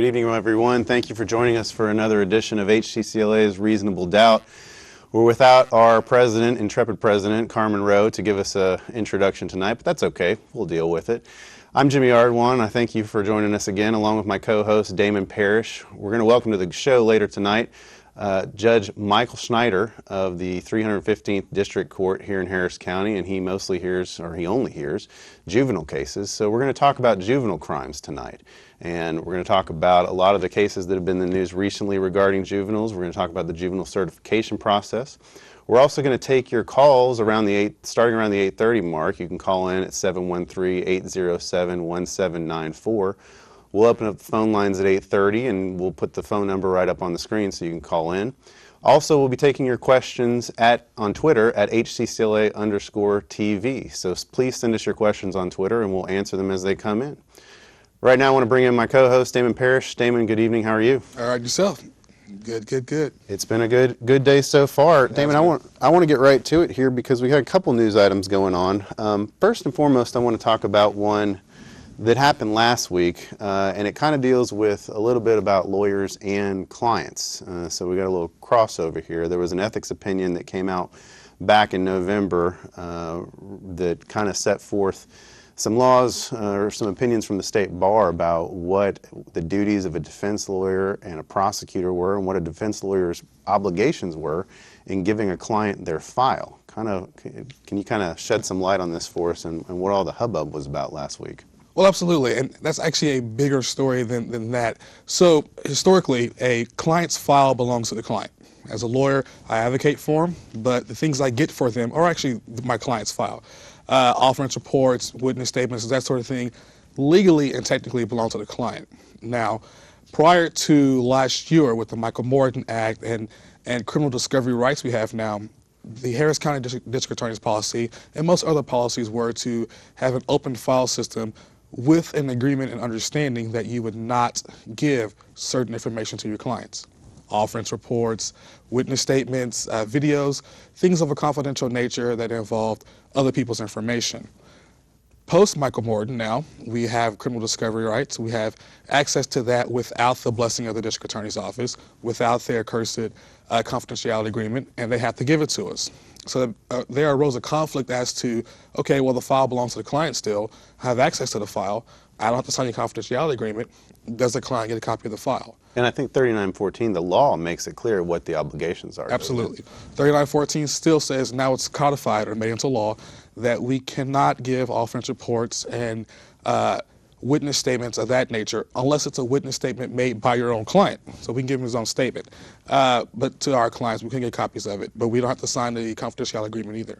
Good evening, everyone. Thank you for joining us for another edition of HCCLA's Reasonable Doubt. We're without our president, intrepid president, Carmen Rowe, to give us an introduction tonight, but that's okay. We'll deal with it. I'm Jimmy Ardwan. I thank you for joining us again, along with my co-host, Damon Parrish. We're going to welcome to the show later tonight Judge Michael Schneider of the 315th District Court here in Harris County, and he mostly hears, or he only hears, juvenile cases. So we're going to talk about juvenile crimes tonight. And we're going to talk about a lot of the cases that have been in the news recently regarding juveniles. We're going to talk about the juvenile certification process. We're also going to take your calls starting around the 8:30 mark. You can call in at 713-807-1794. We'll open up the phone lines at 8:30, and we'll put the phone number right up on the screen so you can call in. Also, we'll be taking your questions on Twitter at HCCLA_TV. So please send us your questions on Twitter, and we'll answer them as they come in. Right now, I want to bring in my co-host, Damon Parrish. Damon, good evening. How are you? All right, yourself. Good. It's been a good day so far. Damon, I want to get right to it here because we got a couple news items going on. First and foremost, I want to talk about one that happened last week, and it kind of deals with a little bit about lawyers and clients. So we got a little crossover here. There was an ethics opinion that came out back in November that kind of set forth some laws or some opinions from the state bar about what the duties of a defense lawyer and a prosecutor were and what a defense lawyer's obligations were in giving a client their file. Can you kind of shed some light on this for us and what all the hubbub was about last week? Well, absolutely, and that's actually a bigger story than that. So historically, a client's file belongs to the client. As a lawyer, I advocate for them, but the things I get for them are actually my client's file. Offense reports, witness statements, that sort of thing, legally and technically belong to the client. Now, prior to last year with the Michael Morton Act and criminal discovery rights we have now, the Harris County District Attorney's policy and most other policies were to have an open file system with an agreement and understanding that you would not give certain information to your clients. Offense reports, witness statements, videos, things of a confidential nature that involved other people's information. Post Michael Morton now, we have criminal discovery rights. We have access to that without the blessing of the district attorney's office, without their cursed confidentiality agreement, and they have to give it to us. So there arose a conflict as to, okay, well, the file belongs to the client still. I have access to the file. I don't have to sign a confidentiality agreement. Does the client get a copy of the file? And I think 3914, the law makes it clear what the obligations are. Absolutely. 3914 still says, now it's codified or made into law, that we cannot give offense reports and witness statements of that nature unless it's a witness statement made by your own client. So we can give him his own statement. But to our clients, we can get copies of it, but we don't have to sign the confidentiality agreement either.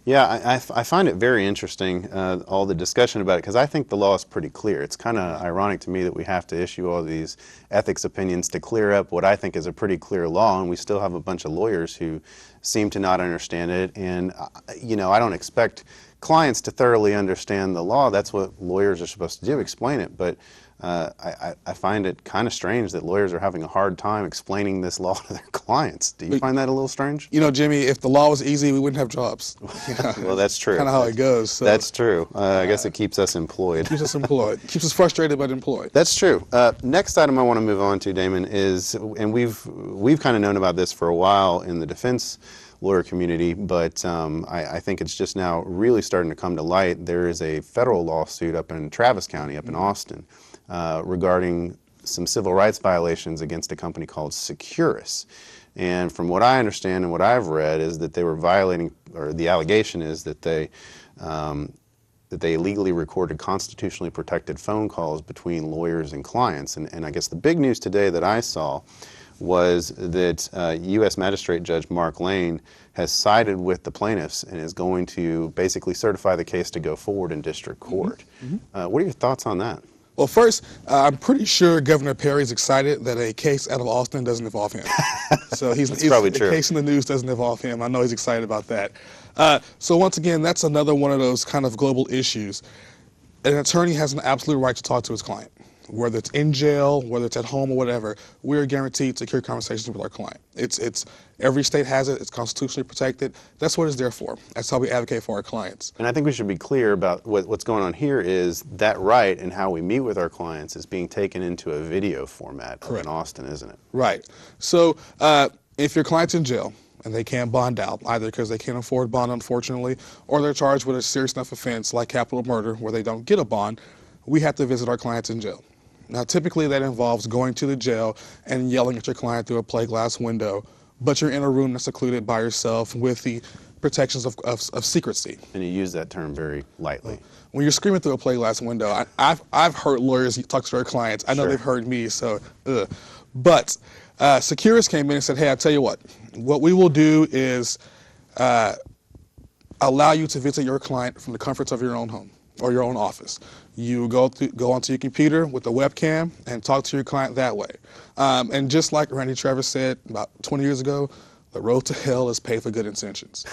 Yeah, I find it very interesting, all the discussion about it, because I think the law is pretty clear. It's kind of ironic to me that we have to issue all these ethics opinions to clear up what I think is a pretty clear law, and we still have a bunch of lawyers who seem to not understand it. And, I don't expect clients to thoroughly understand the law. That's what lawyers are supposed to do, explain it. But I find it kind of strange that lawyers are having a hard time explaining this law to their clients. Do you find that a little strange? Jimmy, if the law was easy, we wouldn't have jobs. Well, that's true. Kind of how it goes. So. That's true. I guess it keeps us employed. Keeps us employed. Keeps us frustrated but employed. That's true. Next item I want to move on to, Damon, is, and we've kind of known about this for a while in the defense lawyer community, but I think it's just now really starting to come to light. There is a federal lawsuit up in Travis County, up in Austin, regarding some civil rights violations against a company called Securus. And from what I understand and what I've read is that they were violating, or the allegation is that they illegally recorded constitutionally protected phone calls between lawyers and clients. And I guess the big news today that I saw was that U.S. Magistrate Judge Mark Lane has sided with the plaintiffs and is going to basically certify the case to go forward in district court. What are your thoughts on that? Well, first, I'm pretty sure Governor Perry's excited that a case out of Austin doesn't involve him. So he's probably true. The case in the news doesn't involve him. I know he's excited about that. So once again, that's another one of those kind of global issues. An attorney has an absolute right to talk to his client. whether it's in jail, whether it's at home or whatever, we're guaranteed secure conversations with our client. It's every state has it. It's constitutionally protected. That's what it's there for. That's how we advocate for our clients. And I think we should be clear about what's going on here is that right and how we meet with our clients is being taken into a video format up in Austin, isn't it? Right. So if your client's in jail and they can't bond out, either because they can't afford bond, unfortunately, or they're charged with a serious enough offense like capital murder where they don't get a bond, we have to visit our clients in jail. Now, typically that involves going to the jail and yelling at your client through a plate glass window, but you're in a room that's secluded by yourself with the protections of secrecy. And you use that term very lightly. When you're screaming through a plate glass window, I've heard lawyers talk to their clients. I know Sure. they've heard me, so, But Securus came in and said, hey, I tell you what we will do is allow you to visit your client from the comforts of your own home or your own office. You go onto your computer with a webcam and talk to your client that way. And just like Randy Travis said about 20 years ago, the road to hell is paved with good intentions.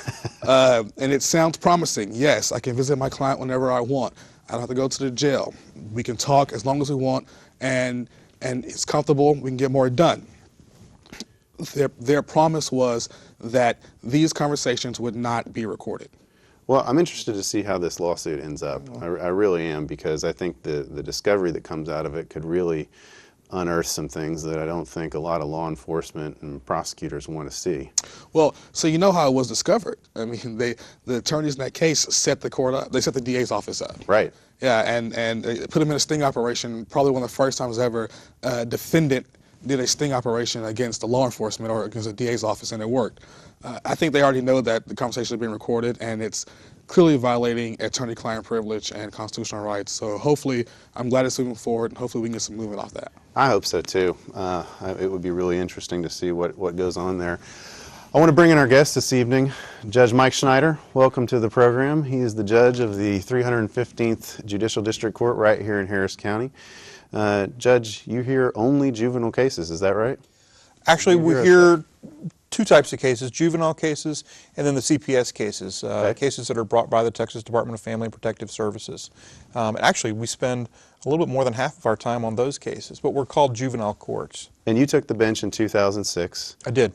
And it sounds promising. Yes, I can visit my client whenever I want. I don't have to go to the jail. We can talk as long as we want, and it's comfortable. We can get more done. Their promise was that these conversations would not be recorded. Well, I'm interested to see how this lawsuit ends up. I really am, because I think the discovery that comes out of it could really unearth some things that I don't think a lot of law enforcement and prosecutors want to see. Well, so you know how it was discovered. I mean, the attorneys in that case set the court up. They set the DA's office up. Right. Yeah, and they put them in a sting operation. Probably one of the first times ever a defendant did a sting operation against the law enforcement or against the DA's office, and it worked. I think they already know that the conversation is being recorded, and it's clearly violating attorney-client privilege and constitutional rights. So hopefully, I'm glad it's moving forward, and hopefully we can get some movement off that. I hope so too. It would be really interesting to see what goes on there. I want to bring in our guest this evening, Judge Mike Schneider. Welcome to the program. He is the judge of the 315th Judicial District Court right here in Harris County. Judge, you hear only juvenile cases, is that right? Actually, we hear two types of cases: juvenile cases and then the CPS cases, cases that are brought by the Texas Department of Family and Protective Services. Actually, we spend a little bit more than half of our time on those cases, but we're called juvenile courts. And you took the bench in 2006. I did.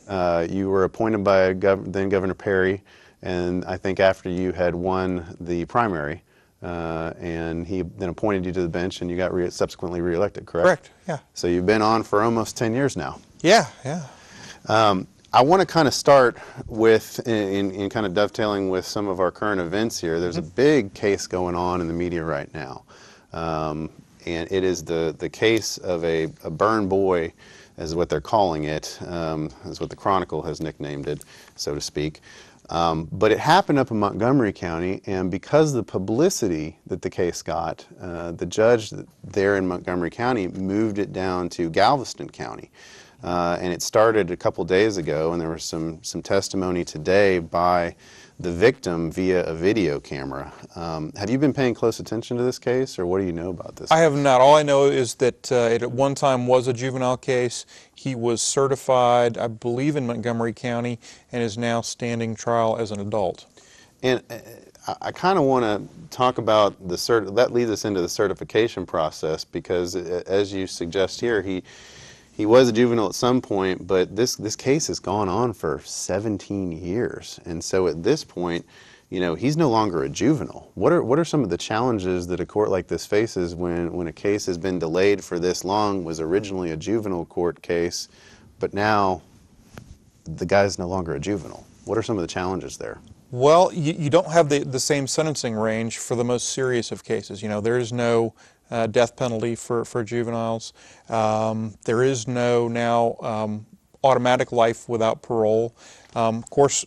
You were appointed by then Governor Perry, and I think after you had won the primary, and he then appointed you to the bench, and you got subsequently reelected, correct? Correct, yeah. So you've been on for almost 10 years now. Yeah, yeah. I want to kind of start with, in kind of dovetailing with some of our current events here, there's a big case going on in the media right now. And it is the case of a burn boy, is what they're calling it, is what the Chronicle has nicknamed it, so to speak. But it happened up in Montgomery County, and because of the publicity that the case got, the judge there in Montgomery County moved it down to Galveston County. And it started a couple days ago, and there was some testimony today by the victim via a video camera. Have you been paying close attention to this case, or what do you know about this? I have not. All I know is that it at one time was a juvenile case. He was certified, I believe, in Montgomery County, and is now standing trial as an adult. And I kind of want to talk about that leads us into the certification process, because as you suggest here, he was a juvenile at some point, but this case has gone on for 17 years. And so at this point, you know, he's no longer a juvenile. What are some of the challenges that a court like this faces when a case has been delayed for this long, was originally a juvenile court case, but now the guy's no longer a juvenile? What are some of the challenges there? Well, you don't have the same sentencing range for the most serious of cases. You know, there is no death penalty for juveniles. There is no now automatic life without parole. Of course,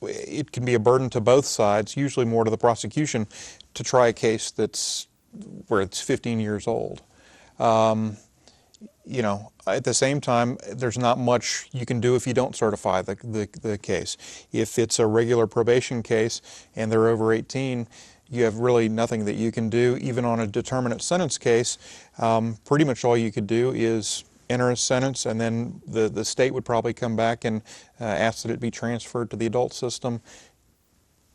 it can be a burden to both sides, usually more to the prosecution, to try a case where it's 15 years old. You know, at the same time, there's not much you can do if you don't certify the case. If it's a regular probation case and they're over 18, you have really nothing that you can do. Even on a determinate sentence case, pretty much all you could do is enter a sentence, and then the state would probably come back and ask that it be transferred to the adult system.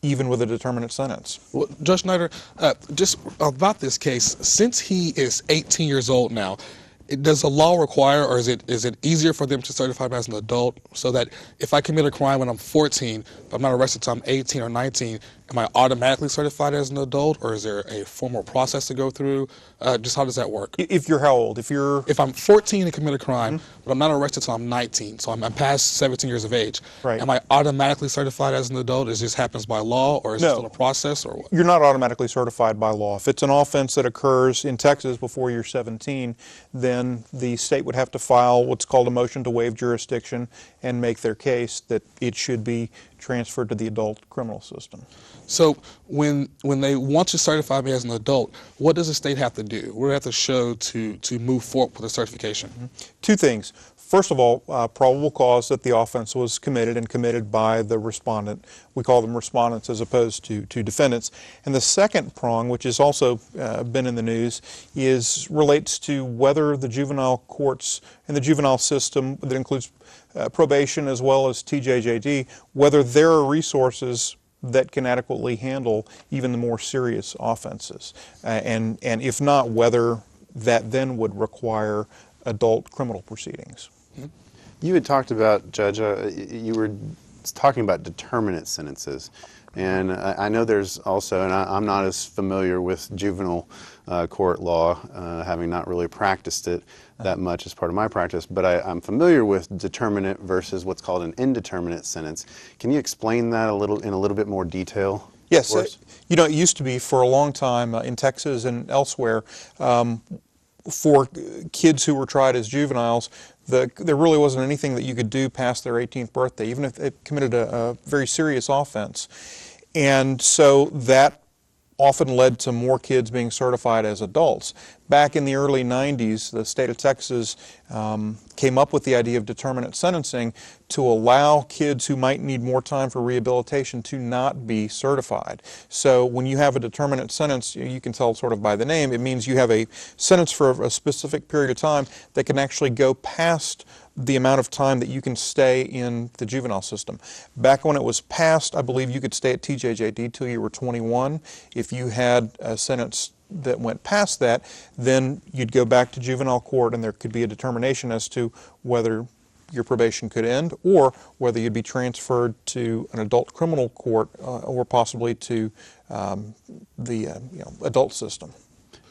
even with a determinate sentence. Well, Judge Schneider, just about this case, since he is 18 years old now, does the law require, or is it easier for them to certify him as an adult, so that if I commit a crime when I'm 14, but I'm not arrested until I'm 18 or 19, am I automatically certified as an adult, or is there a formal process to go through? Just how does that work? If you're how old? If I'm 14 and commit a crime, but I'm not arrested until I'm 19, so I'm past 17 years of age, Right. am I automatically certified as an adult? Is this happens by law, or is it No. still a process, or what? You're not automatically certified by law. If it's an offense that occurs in Texas before you're 17, then the state would have to file what's called a motion to waive jurisdiction and make their case that it should be transferred to the adult criminal system. So when they want to certify me as an adult, what does the state have to do? What do they have to show to move forward with the certification? Two things. First of all, probable cause that the offense was committed and committed by the respondent. We call them respondents as opposed to defendants. And the second prong, which has also been in the news, relates to whether the juvenile courts and the juvenile system, that includes probation as well as TJJD, whether there are resources that can adequately handle even the more serious offenses. And if not, whether that then would require adult criminal proceedings. You had talked about, Judge, you were talking about determinate sentences. And I know there's also, and I'm not as familiar with juvenile court law, having not really practiced it that much as part of my practice, but I'm familiar with determinate versus what's called an indeterminate sentence. Can you explain that in a little bit more detail? Yes, you know, it used to be for a long time in Texas and elsewhere, for kids who were tried as juveniles, there really wasn't anything that you could do past their 18th birthday, even if they committed a very serious offense. And so that often led to more kids being certified as adults. Back in the early 90s, the state of Texas came up with the idea of determinate sentencing to allow kids who might need more time for rehabilitation to not be certified. So when you have a determinate sentence, you can tell sort of by the name, it means you have a sentence for a specific period of time that can actually go past the amount of time that you can stay in the juvenile system. Back when it was passed, I believe you could stay at TJJD till you were 21. If you had a sentence that went past that, then you'd go back to juvenile court and there could be a determination as to whether your probation could end or whether you'd be transferred to an adult criminal court or possibly to the adult system.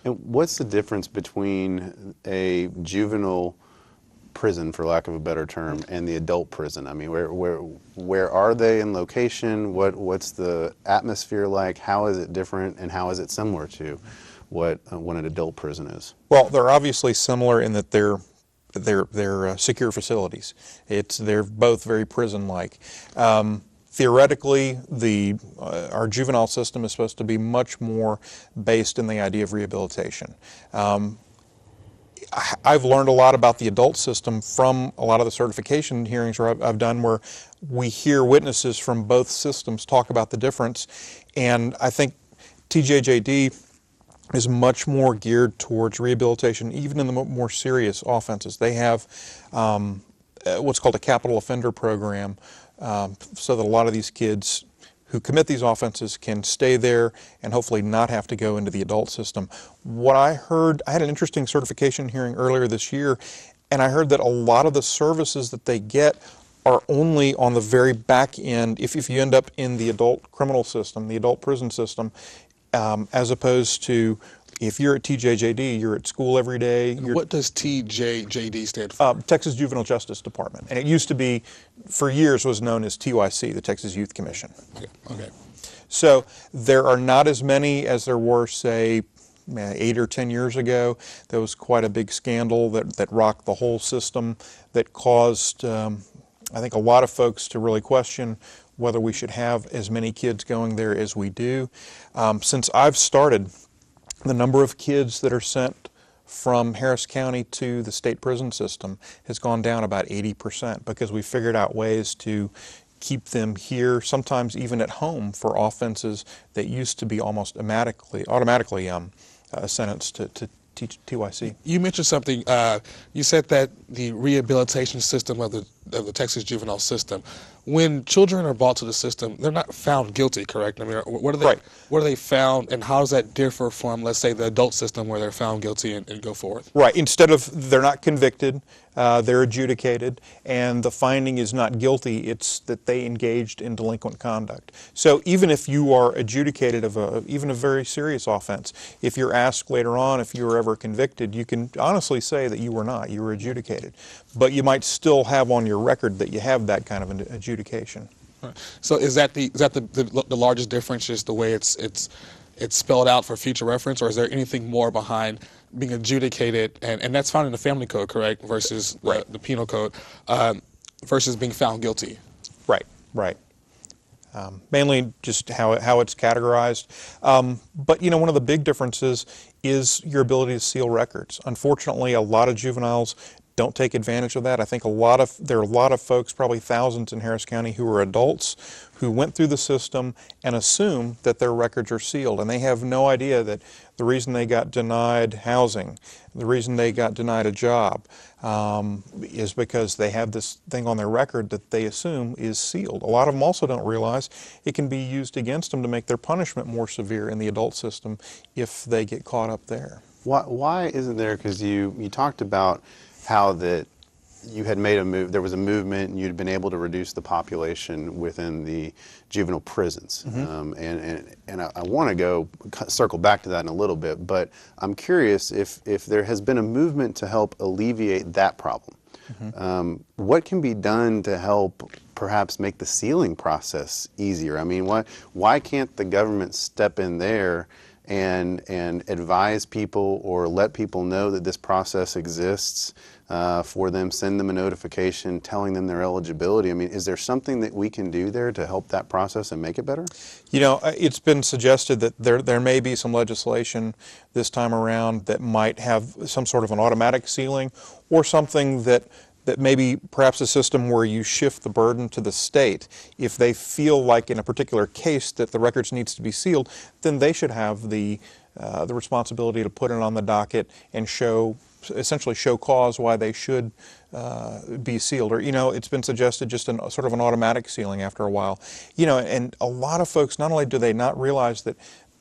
And what's the difference between a juvenile prison, for lack of a better term, and the adult prison? I mean, where are they in location? What's the atmosphere like? How is it different, and how is it similar to what an adult prison is? Well, they're obviously similar in that they're secure facilities. They're both very prison-like. Theoretically, our juvenile system is supposed to be much more based in the idea of rehabilitation. I've learned a lot about the adult system from a lot of the certification hearings I've done, where we hear witnesses from both systems talk about the difference, and I think TJJD is much more geared towards rehabilitation, even in the more serious offenses. They have what's called a capital offender program, so that a lot of these kids who commit these offenses can stay there and hopefully not have to go into the adult system. What I heard, I had an interesting certification hearing earlier this year, and I heard that a lot of the services that they get are only on the very back end, if you end up in the adult criminal system, the adult prison system, as opposed to if you're at TJJD, you're at school every day. What does TJJD stand for? Texas Juvenile Justice Department. And it used to be, for years, was known as TYC, the Texas Youth Commission. Okay. So there are not as many as there were, say, 8 or 10 years ago. There was quite a big scandal that rocked the whole system, that caused, I think, a lot of folks to really question whether we should have as many kids going there as we do. Since I've started, the number of kids that are sent from Harris County to the state prison system has gone down about 80% because we figured out ways to keep them here, sometimes even at home, for offenses that used to be almost automatically sentenced to TYC. You mentioned something. You said that the rehabilitation system of the Texas juvenile system. when children are brought to the system, they're not found guilty, correct? I mean, what are they? Right. What are they found, and how does that differ from, let's say, the adult system where they're found guilty and go forth? Right. Instead of they're not convicted, they're adjudicated, and the finding is not guilty. It's that they engaged in delinquent conduct. So even if you are adjudicated of even a very serious offense, if you're asked later on if you were ever convicted, you can honestly say that you were not. You were adjudicated, but you might still have on your record that you have that kind of an adjudication. Right. So is that the largest difference, just the way it's spelled out for future reference, or is there anything more behind being adjudicated, and that's found in the family code, correct, versus Right. the penal code, versus being found guilty? Right, right. Mainly just how it's categorized. But you know, one of the big differences is your ability to seal records. Unfortunately, a lot of juveniles don't take advantage of that. I think there are a lot of folks, probably thousands in Harris County, who are adults who went through the system and assume that their records are sealed, and they have no idea that the reason they got denied housing, the reason they got denied a job, is because they have this thing on their record that they assume is sealed. A lot of them also don't realize it can be used against them to make their punishment more severe in the adult system if they get caught up there. Why isn't there, because you talked about how that you had made a move, there was a movement, and you'd been able to reduce the population within the juvenile prisons. And I want to circle back to that in a little bit, but I'm curious if there has been a movement to help alleviate that problem. What can be done to help perhaps make the sealing process easier? I mean, why can't the government step in there and advise people or let people know that this process exists for them, send them a notification telling them their eligibility? I mean, is there something that we can do there to help that process and make it better? You know, it's been suggested that there may be some legislation this time around that might have some sort of an automatic sealing, or something that maybe perhaps a system where you shift the burden to the state. If they feel like in a particular case that the records needs to be sealed, then they should have the responsibility to put it on the docket and essentially show cause why they should be sealed. Or, you know, it's been suggested just sort of an automatic sealing after a while. You know, and a lot of folks, not only do they not realize that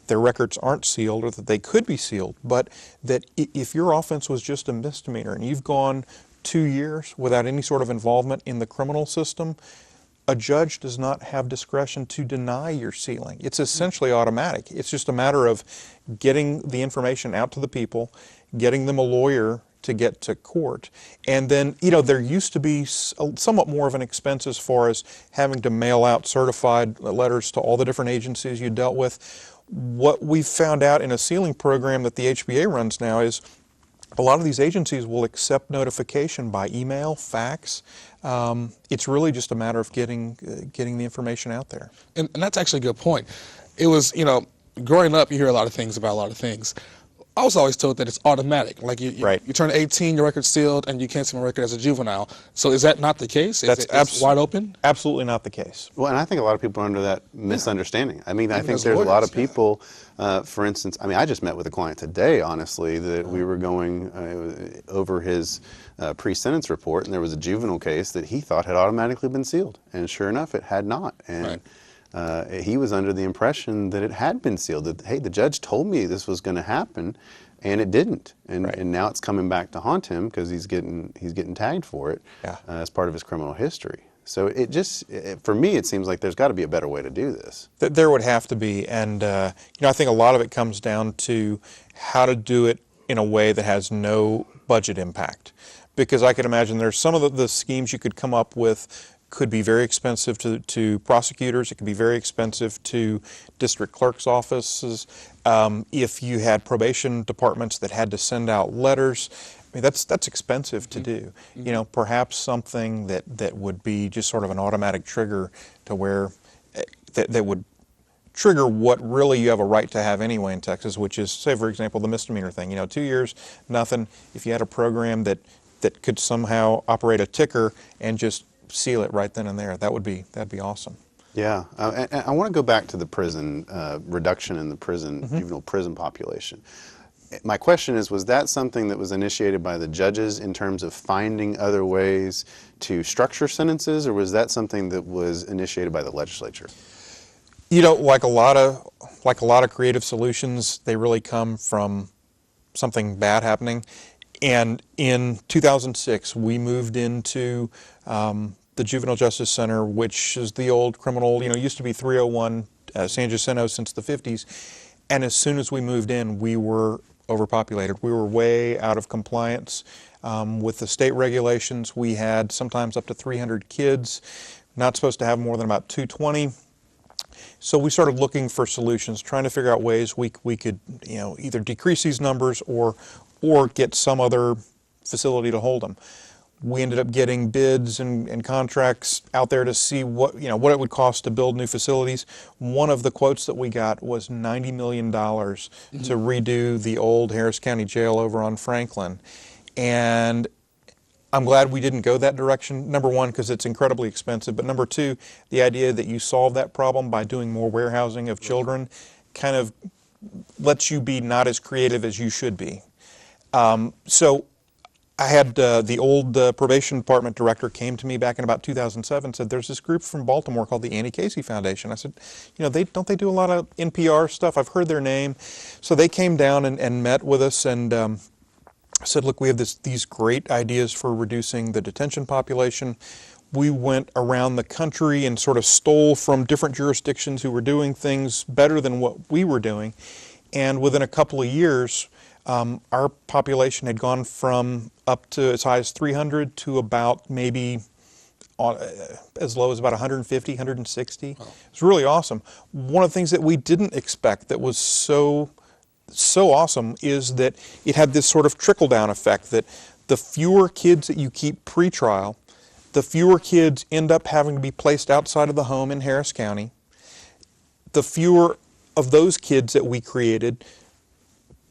their records aren't sealed or that they could be sealed, but that if your offense was just a misdemeanor and you've gone 2 years without any sort of involvement in the criminal system, a judge does not have discretion to deny your sealing. It's essentially automatic. It's just a matter of getting the information out to the people, getting them a lawyer to get to court, and then, you know, there used to be somewhat more of an expense as far as having to mail out certified letters to all the different agencies you dealt with. What we've found out in a sealing program that the HBA runs now is a lot of these agencies will accept notification by email, fax. It's really just a matter of getting the information out there. And that's actually a good point. It was, you know, growing up, you hear a lot of things about a lot of things. I was always told that it's automatic. Like you turn 18, your record's sealed, and you can't see my record as a juvenile. So is that not the case? It's wide open? Absolutely not the case. Well, and I think a lot of people are under that misunderstanding. I mean, I think as there's lawyers, a lot of people, for instance, I mean, I just met with a client today, honestly, that we were going over his pre-sentence report, and there was a juvenile case that he thought had automatically been sealed. And sure enough, it had not. And he was under the impression that it had been sealed, that, hey, the judge told me this was going to happen, and it didn't. And now it's coming back to haunt him because he's getting tagged for it as part of his criminal history. So for me, it seems like there's got to be a better way to do this. There would have to be, and you know, I think a lot of it comes down to how to do it in a way that has no budget impact. Because I can imagine there's some of the schemes you could come up with could be very expensive to prosecutors. It could be very expensive to district clerk's offices. If you had probation departments that had to send out letters, I mean, that's expensive to do. You know, perhaps something that would be just sort of an automatic trigger to where that would trigger what really you have a right to have anyway in Texas, which is, say, for example, the misdemeanor thing. You know, 2 years, nothing. If you had a program that could somehow operate a ticker and just seal it right then and there, that'd be awesome. Yeah, and I want to go back to the prison reduction in the juvenile prison population. my question is, was that something that was initiated by the judges in terms of finding other ways to structure sentences, or was that something that was initiated by the legislature? You know, like a lot of creative solutions, they really come from something bad happening. And in 2006, we moved into the Juvenile Justice Center, which is the old criminal, used to be 301 San Jacinto since the 50s. And as soon as we moved in, we were overpopulated. We were way out of compliance with the state regulations. We had sometimes up to 300 kids, not supposed to have more than about 220. So we started looking for solutions, trying to figure out ways we could, either decrease these numbers or get some other facility to hold them. We ended up getting bids and contracts out there to see what it would cost to build new facilities. One of the quotes that we got was $90 million to redo the old Harris County Jail over on Franklin. And I'm glad we didn't go that direction. Number one, because it's incredibly expensive. But number two, the idea that you solve that problem by doing more warehousing of children kind of lets you be not as creative as you should be. So I had the old probation department director came to me back in about 2007 and said, there's this group from Baltimore called the Annie Casey Foundation. I said, don't they do a lot of NPR stuff? I've heard their name. So they came down and met with us and said, look, we have these great ideas for reducing the detention population. We went around the country and sort of stole from different jurisdictions who were doing things better than what we were doing. And within a couple of years, our population had gone from up to as high as 300 to about maybe as low as about 150, 160. Wow. It was really awesome. One of the things that we didn't expect that was so awesome is that it had this sort of trickle-down effect that the fewer kids that you keep pre-trial, the fewer kids end up having to be placed outside of the home in Harris County. The fewer of those kids that we created,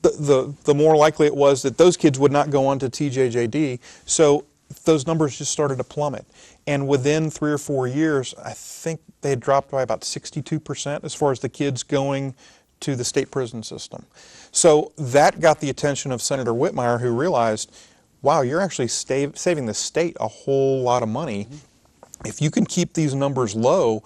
the more likely it was that those kids would not go on to TJJD. So those numbers just started to plummet. And within 3 or 4 years, I think they had dropped by about 62% as far as the kids going to the state prison system. So that got the attention of Senator Whitmire, who realized, wow, you're actually saving the state a whole lot of money. If you can keep these numbers low,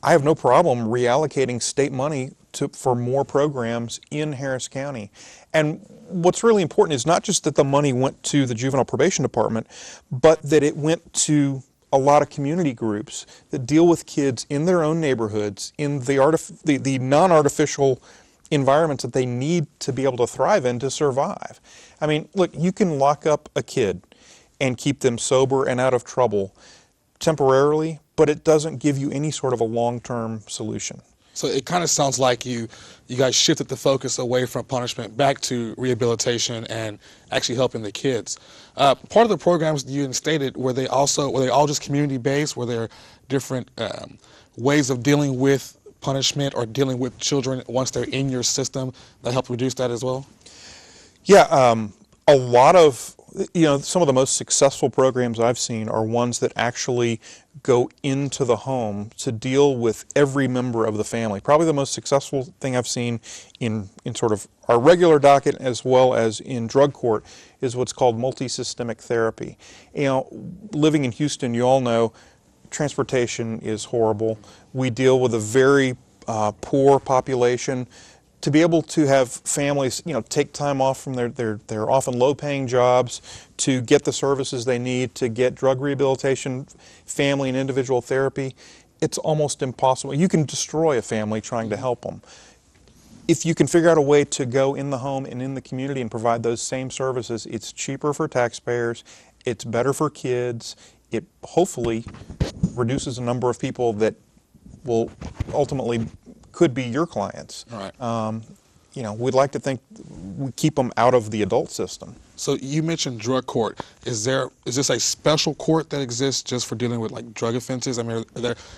I have no problem reallocating state money for more programs in Harris County. And what's really important is not just that the money went to the Juvenile Probation Department, but that it went to a lot of community groups that deal with kids in their own neighborhoods, in the non-artificial environments that they need to be able to thrive in to survive. I mean, look, you can lock up a kid and keep them sober and out of trouble temporarily, but it doesn't give you any sort of a long-term solution. So it kind of sounds like you guys shifted the focus away from punishment back to rehabilitation and actually helping the kids. Part of the programs you instated, were they all just community-based? Were there different ways of dealing with punishment or dealing with children once they're in your system that helped reduce that as well? Yeah, a lot of, some of the most successful programs I've seen are ones that actually go into the home to deal with every member of the family. Probably the most successful thing I've seen in sort of our regular docket as well as in drug court is what's called multi-systemic therapy. Living in Houston, you all know transportation is horrible. We deal with a very poor population. To be able to have families, take time off from their often low-paying jobs to get the services they need to get drug rehabilitation, family and individual therapy, it's almost impossible. You can destroy a family trying to help them. If you can figure out a way to go in the home and in the community and provide those same services, it's cheaper for taxpayers, it's better for kids, it hopefully reduces the number of people that will ultimately could be your clients. Right. We'd like to think we keep them out of the adult system. So you mentioned drug court. Is this a special court that exists just for dealing with like drug offenses? I mean,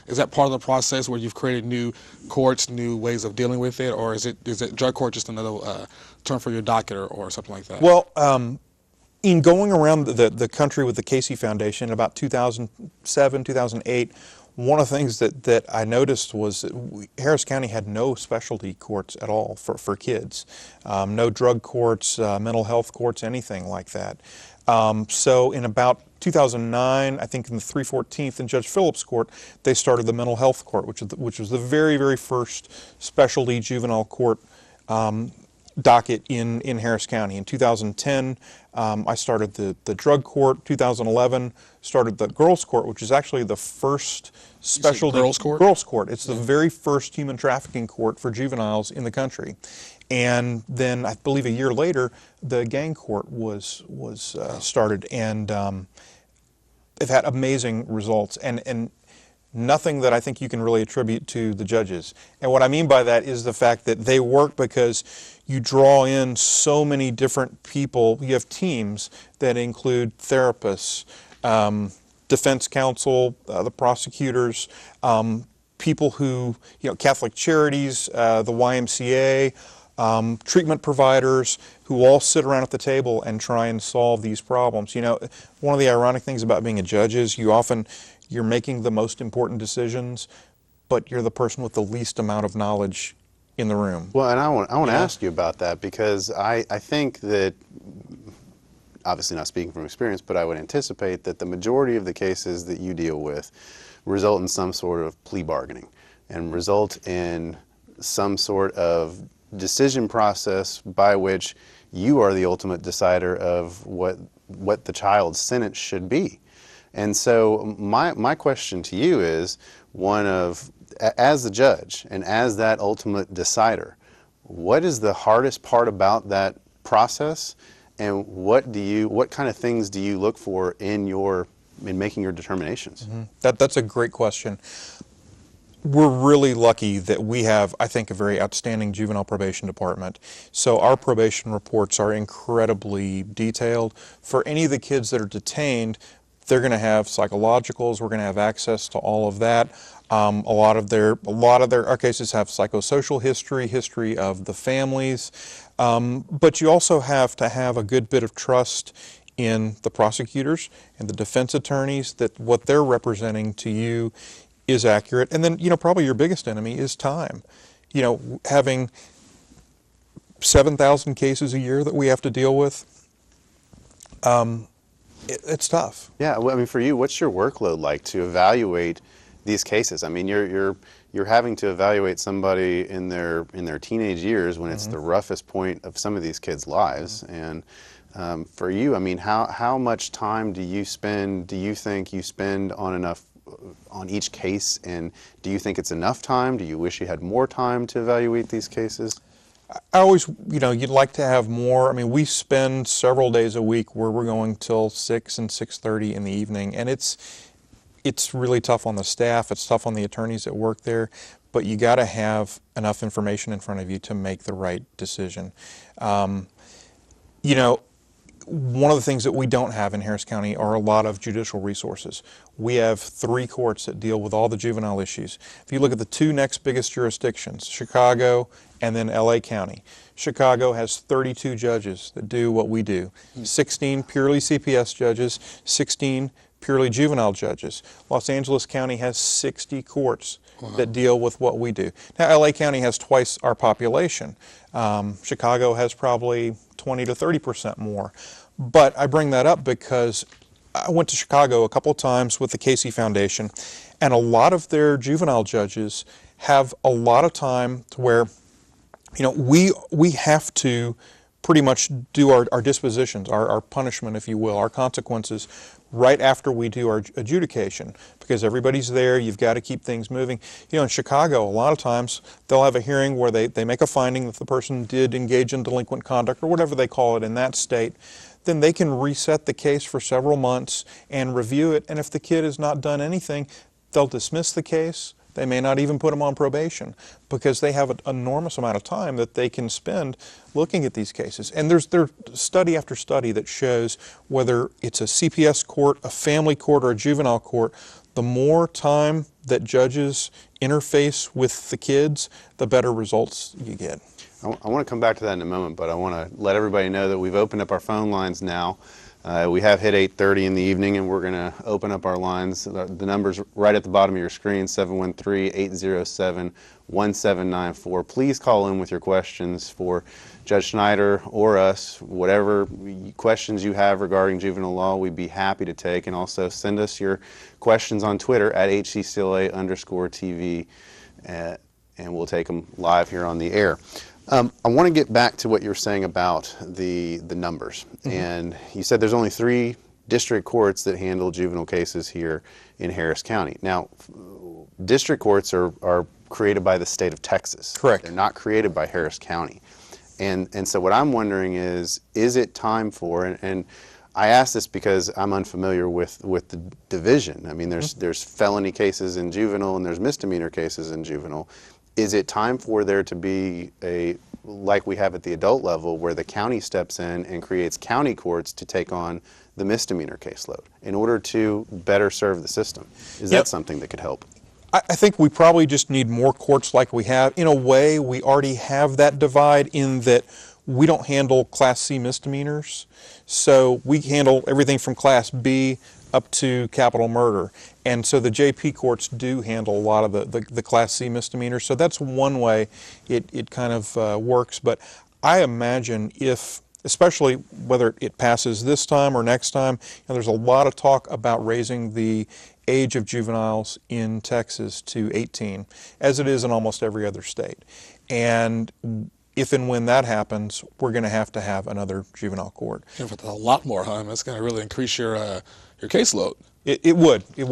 is that part of the process where you've created new courts, new ways of dealing with it, or is it drug court just another term for your docket or something like that? Well, in going around the country with the Casey Foundation in about 2007, 2008, one of the things that I noticed was that Harris County had no specialty courts at all for kids. No drug courts, mental health courts, anything like that. So in about 2009, I think in the 314th and Judge Phillips Court, they started the mental health court, which was the very, very first specialty juvenile court docket in Harris County. In 2010, I started the drug court. 2011, started the girls court, which is actually the first specialty girls court. Girls court. It's the very first human trafficking court for juveniles in the country. And then I believe a year later, the gang court was started, and they've had amazing results, and nothing that I think you can really attribute to the judges. And what I mean by that is the fact that they work because you draw in so many different people. You have teams that include therapists, defense counsel, the prosecutors, people who, Catholic Charities, the YMCA, treatment providers, who all sit around at the table and try and solve these problems. One of the ironic things about being a judge is you're making the most important decisions, but you're the person with the least amount of knowledge in the room. Well, and I want to ask you about that, because I think that, obviously not speaking from experience, but I would anticipate that the majority of the cases that you deal with result in some sort of plea bargaining and result in some sort of decision process by which you are the ultimate decider of what the child's sentence should be. And so my question to you is one of, as the judge and as that ultimate decider, what is the hardest part about that process, and what kind of things do you look for in making your determinations? Mm-hmm. That's a great question. We're really lucky that we have, I think, a very outstanding juvenile probation department. So our probation reports are incredibly detailed. For any of the kids that are detained, they're going to have psychologicals. We're going to have access to all of that. A lot of our cases have psychosocial history of the families. But you also have to have a good bit of trust in the prosecutors and the defense attorneys that what they're representing to you is accurate. And then, probably your biggest enemy is time. Having 7,000 cases a year that we have to deal with, it's tough. Yeah, well, I mean, for you, what's your workload like to evaluate these cases? I mean, you're having to evaluate somebody in their teenage years when it's the roughest point of some of these kids' lives. And for you, I mean, how much time do you think you spend on each case, and do you think it's enough time? Do you wish you had more time to evaluate these cases? I always, you'd like to have more. I mean, we spend several days a week where we're going till 6 and 6:30 in the evening, and it's really tough on the staff. It's tough on the attorneys that work there, but you got to have enough information in front of you to make the right decision. One of the things that we don't have in Harris County are a lot of judicial resources. We have 3 courts that deal with all the juvenile issues. If you look at the 2 next biggest jurisdictions, Chicago and then LA County. Chicago has 32 judges that do what we do. 16 purely CPS judges, 16 purely juvenile judges. Los Angeles County has 60 courts that deal with what we do. Now, LA County has twice our population. Chicago has probably 20 to 30% more. But I bring that up because I went to Chicago a couple of times with the Casey Foundation, and a lot of their juvenile judges have a lot of time to where, we have to pretty much do our dispositions, our punishment, if you will, our consequences, right after we do our adjudication, because everybody's there. You've got to keep things moving. In Chicago, a lot of times they'll have a hearing where they make a finding that the person did engage in delinquent conduct, or whatever they call it in that state. Then they can reset the case for several months and review it, and if the kid has not done anything, they'll dismiss the case. They may not even put them on probation because they have an enormous amount of time that they can spend looking at these cases. And there's study after study that shows whether it's a CPS court, a family court, or a juvenile court, the more time that judges interface with the kids, the better results you get. I want to come back to that in a moment, but I want to let everybody know that we've opened up our phone lines now. We have hit 8:30 in the evening, and we're going to open up our lines. The number's right at the bottom of your screen, 713-807-1794. Please call in with your questions for Judge Schneider or us. Whatever questions you have regarding juvenile law, we'd be happy to take. And also send us your questions on Twitter at HCCLA_TV, and we'll take them live here on the air. I want to get back to what you were saying about the numbers. And you said there's only 3 district courts that handle juvenile cases here in Harris County. Now, district courts are created by the state of Texas. Correct. They're not created by Harris County. And so what I'm wondering is it time for, and I ask this because I'm unfamiliar with the division. I mean, there's felony cases in juvenile and there's misdemeanor cases in juvenile. Is it time for there to be like we have at the adult level, where the county steps in and creates county courts to take on the misdemeanor caseload in order to better serve the system? Is that something that could help? I think we probably just need more courts like we have. In a way, we already have that divide in that we don't handle Class C misdemeanors. So we handle everything from Class B up to capital murder. And so the JP courts do handle a lot of the Class C misdemeanors. So that's one way it kind of works. But I imagine if, especially whether it passes this time or next time, there's a lot of talk about raising the age of juveniles in Texas to 18, as it is in almost every other state. And if and when that happens, we're going to have another juvenile court. Yeah, but a lot more, huh? That's going to really increase your caseload. It would. Yeah.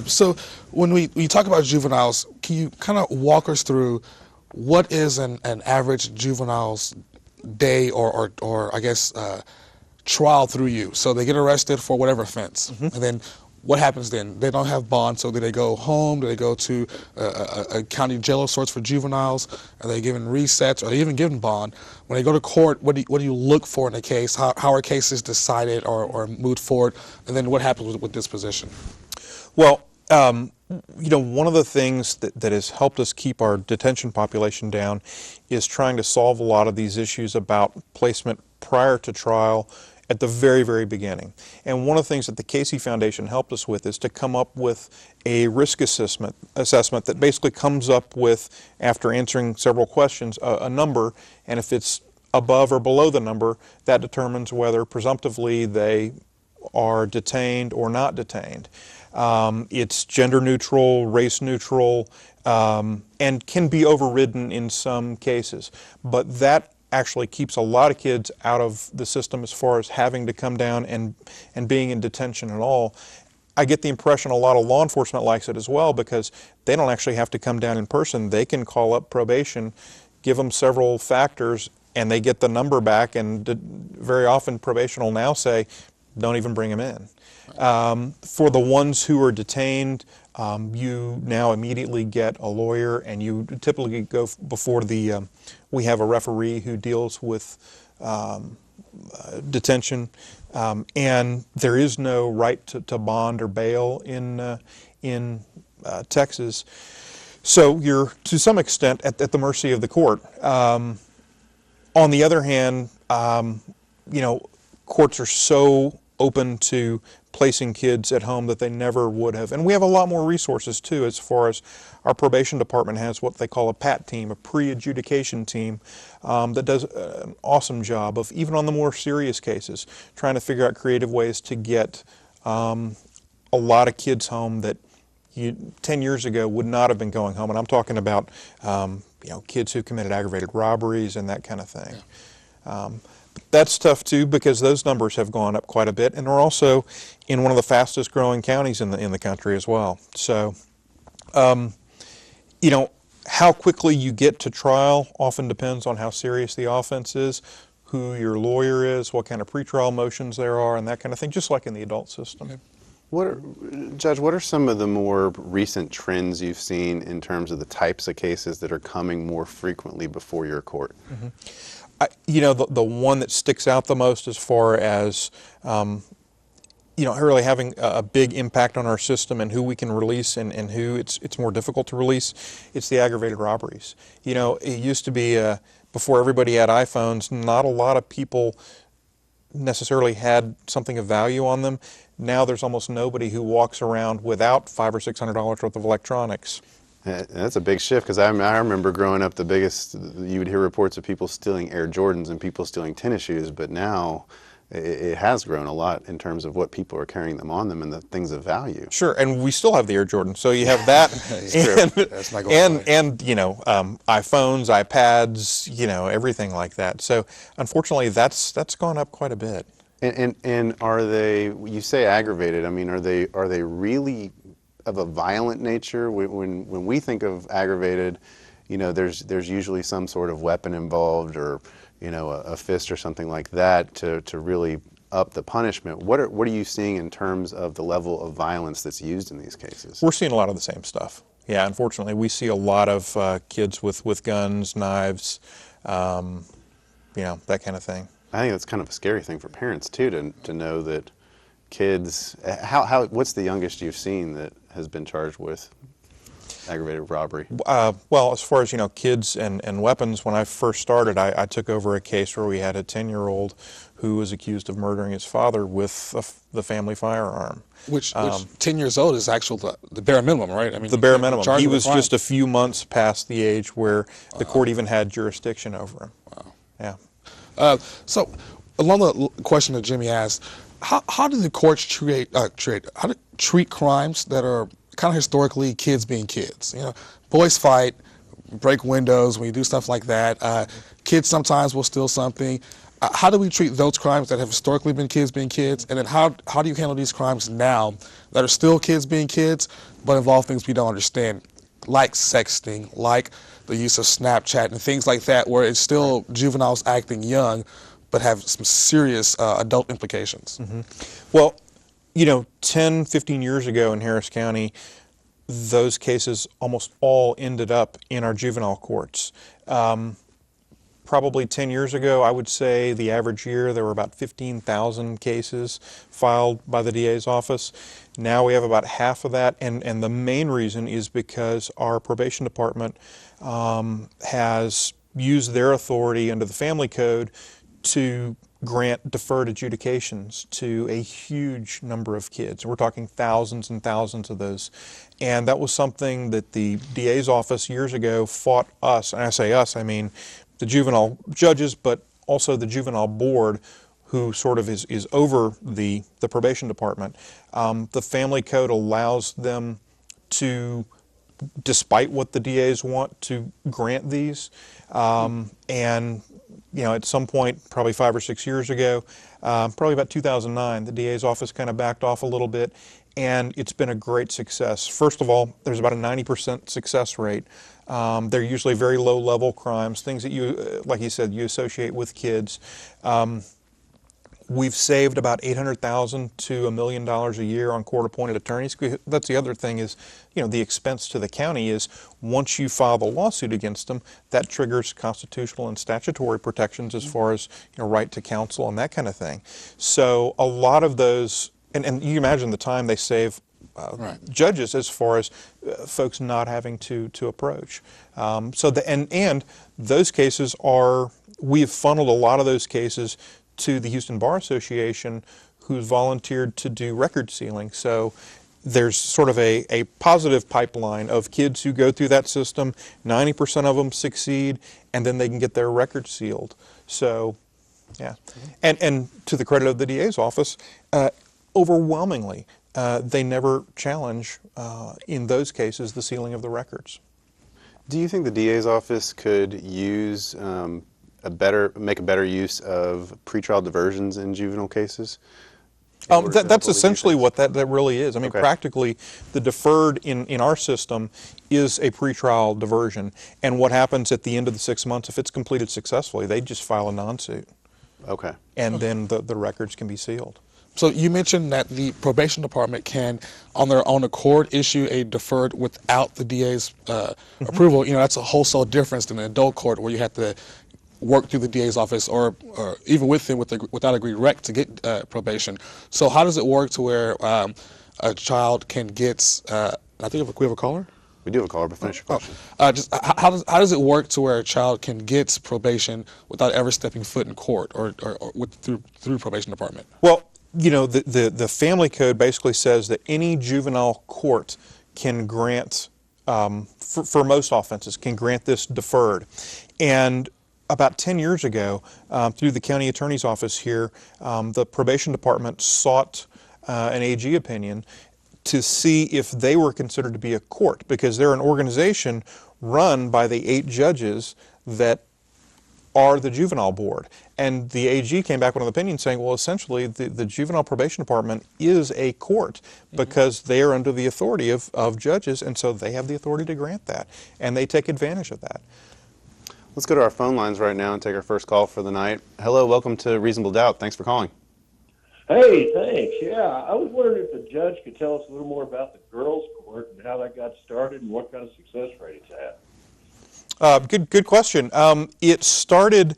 So when we talk about juveniles, can you kind of walk us through what is an average juvenile's day or I guess trial through you? So they get arrested for whatever offense, and then what happens then? They don't have bond, so do they go home? Do they go to a county jail of sorts for juveniles? Are they given resets? Are they even given bond? When they go to court, what do you look for in a case? How are cases decided or moved forward? And then what happens with disposition? Well, one of the things that has helped us keep our detention population down is trying to solve a lot of these issues about placement prior to trial at the very, very beginning. And one of the things that the Casey Foundation helped us with is to come up with a risk assessment that basically comes up with, after answering several questions, a number, and if it's above or below the number, that determines whether presumptively they are detained or not detained. It's gender neutral, race neutral, and can be overridden in some cases. But that actually keeps a lot of kids out of the system as far as having to come down and being in detention at all. I get the impression a lot of law enforcement likes it as well, because they don't actually have to come down in person. They can call up probation, give them several factors, and they get the number back, and very often probation will now say, don't even bring them in. For the ones who are detained, you now immediately get a lawyer, and you typically go before we have a referee who deals with detention, and there is no right to bond or bail in Texas. So you're, to some extent, at the mercy of the court. On the other hand, courts are so open to placing kids at home that they never would have. And we have a lot more resources too, as far as our probation department has what they call a PAT team, a pre-adjudication team, that does an awesome job of, even on the more serious cases, trying to figure out creative ways to get a lot of kids home that 10 years ago would not have been going home. And I'm talking about kids who committed aggravated robberies and that kind of thing. Yeah. That's tough too, because those numbers have gone up quite a bit, and we're also in one of the fastest growing counties in the country as well. So, how quickly you get to trial often depends on how serious the offense is, who your lawyer is, what kind of pretrial motions there are, and that kind of thing, just like in the adult system. Judge, what are some of the more recent trends you've seen in terms of the types of cases that are coming more frequently before your court? Mm-hmm. The one that sticks out the most as far as, really having a big impact on our system and who we can release and who it's more difficult to release, it's the aggravated robberies. It used to be, before everybody had iPhones, not a lot of people necessarily had something of value on them. Now there's almost nobody who walks around without $500 or $600 worth of electronics. That's a big shift, because I remember growing up, the biggest, you would hear reports of people stealing Air Jordans and people stealing tennis shoes, but now it has grown a lot in terms of what people are carrying them on them and the things of value. Sure, and we still have the Air Jordan, so you have that, and, That's not going away. and iPhones, iPads, everything like that. So unfortunately, that's gone up quite a bit. And are they, you say aggravated, I mean, are they really of a violent nature? When we think of aggravated, there's usually some sort of weapon involved, or a fist or something like that to really up the punishment. What are you seeing in terms of the level of violence that's used in these cases? We're seeing a lot of the same stuff. Yeah, unfortunately, we see a lot of kids with guns, knives, that kind of thing. I think that's kind of a scary thing for parents too, to know that kids. What's the youngest you've seen that has been charged with aggravated robbery? Well, as far as kids and weapons, when I first started, I took over a case where we had a 10-year-old who was accused of murdering his father with the family firearm. Which 10 years old is actually the bare minimum, right? I mean, the bare minimum. charge He with a was crime. just a few months past the age where the court even had jurisdiction over him. Wow. Yeah. So, along the question that Jimmy asked, how do the courts treat crimes that are kind of historically kids being kids? Boys fight, break windows, when you do stuff like that. Kids sometimes will steal something. How do we treat those crimes that have historically been kids being kids? And then how do you handle these crimes now that are still kids being kids, but involve things we don't understand, like sexting, like the use of Snapchat and things like that, where it's still juveniles acting young, but have some serious adult implications? Mm-hmm. Well, 10, 15 years ago in Harris County, those cases almost all ended up in our juvenile courts. Probably 10 years ago, I would say the average year there were about 15,000 cases filed by the DA's office. Now we have about half of that, and the main reason is because our probation department has used their authority under the family code to grant deferred adjudications to a huge number of kids. We're talking thousands and thousands of those. And that was something that the DA's office years ago fought us, and I say us, I mean the juvenile judges, but also the juvenile board, who sort of is over the probation department. The family code allows them to, despite what the DAs want, to grant these. And at some point, probably 5 or 6 years ago, probably about 2009, the DA's office kind of backed off a little bit, and it's been a great success. First of all, there's about a 90% success rate. They're usually very low-level crimes, things that you, like you said, you associate with kids. We've saved about $800,000 to $1 million a year on court-appointed attorneys. That's the other thing is, the expense to the county is once you file the lawsuit against them, that triggers constitutional and statutory protections as far as right to counsel and that kind of thing. So a lot of those, and you imagine the time they save judges as far as folks not having to approach. And those cases are, we've funneled a lot of those cases to the Houston Bar Association, who's volunteered to do record sealing. So there's sort of a positive pipeline of kids who go through that system. 90% of them succeed, and then they can get their record sealed. So, yeah. And to the credit of the DA's office, overwhelmingly, they never challenge, in those cases, the sealing of the records. Do you think the DA's office could use make a better use of pretrial diversions in juvenile cases? That's essentially what that really is. I mean, Okay. practically, the deferred in our system is a pretrial diversion. And what happens at the end of the 6 months, if it's completed successfully, they just file a non-suit. Okay. And then the records can be sealed. So you mentioned that the probation department can, on their own accord, issue a deferred without the DA's approval. That's a wholesale difference than an adult court where you have to work through the DA's office or even with him without a rec to get probation. So how does it work to where a child can get, I think we have a caller? We do have a caller, but finish your question. How does it work to where a child can get probation without ever stepping foot in court or through probation department? Well, the family code basically says that any juvenile court can grant, for most offenses, can grant this deferred. And about 10 years ago, through the county attorney's office here, the probation department sought an AG opinion to see if they were considered to be a court, because they're an organization run by the 8 judges that are the juvenile board. And the AG came back with an opinion saying, well, essentially the juvenile probation department is a court because they are under the authority of judges, and so they have the authority to grant that, and they take advantage of that. Let's go to our phone lines right now and take our first call for the night. Hello, welcome to Reasonable Doubt. Thanks for calling. Hey, thanks. Yeah, I was wondering if the judge could tell us a little more about the girls' court and how that got started and what kind of success rate it's had. Good question. It started,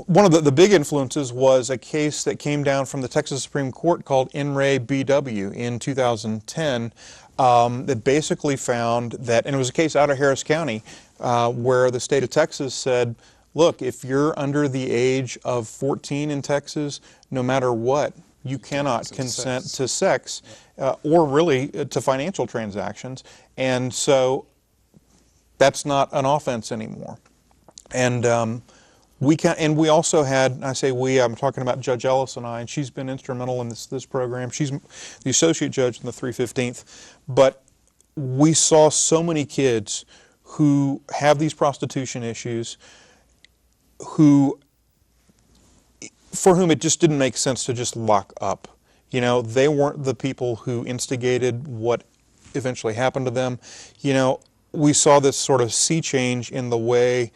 one of the big influences was a case that came down from the Texas Supreme Court called In Re BW in 2010 that basically found that, and it was a case out of Harris County where the state of Texas said, look, if you're under the age of 14 in Texas, no matter what, you cannot consent to sex or really to financial transactions. And so that's not an offense anymore. And we also had, I say we, I'm talking about Judge Ellis and I, and she's been instrumental in this program. She's the associate judge in the 315th. But we saw so many kids who have these prostitution issues, for whom it just didn't make sense to just lock up. They weren't the people who instigated what eventually happened to them. We saw this sort of sea change in the way